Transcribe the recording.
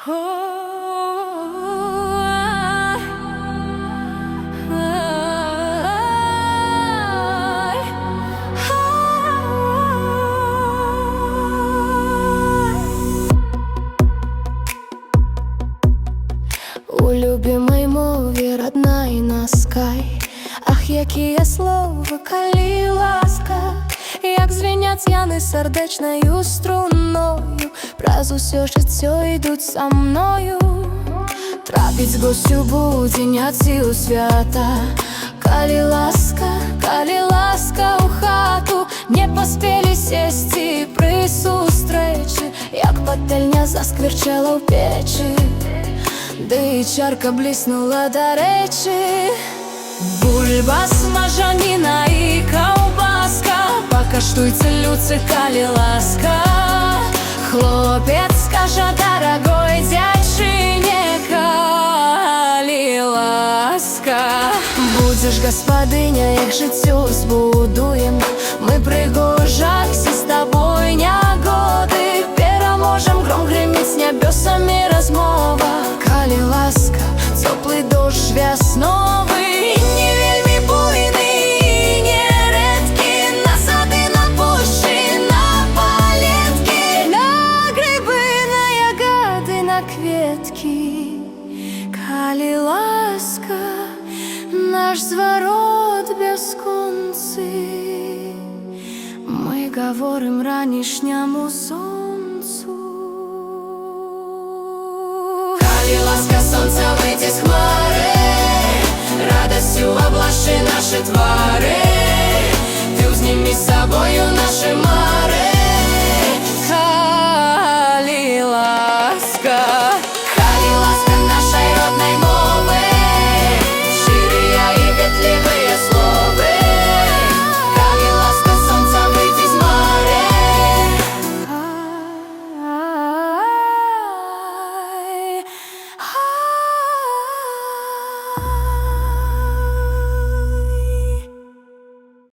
У любимой мові родна і наскай. Ах, які я слово, калі ласка, як звенять яни сердечною струною, праз усё життя йдуть со мною. Трапіць гостю будзеняці у свята, калі ласка у хату, не поспелі сесці при сустрэчы, як пательня засквірчэла ў печы, ды і чарка бліснула дарэчы. Бульба, смажаніна і каўбаска, пакаштуйце, людцы, калі ласка. Хлопец скажа дарагой дзяўчыне, калі ласка. Будзеш гаспадыня, як жыццё збудуем мы прыгожаксі з табой нягоды, пераможам гром грыміць нябёсамі размова, калі ласка, цёплы дождж вясновы. Калі ласка, наш зварот бясконцы, мы гаворым ранішняму сонцу. Калі ласка, сонца выйдзе з хмары, радасцю аблашы нашы твары, ты ўзнімі з сабою нашы мары. Калі ласка.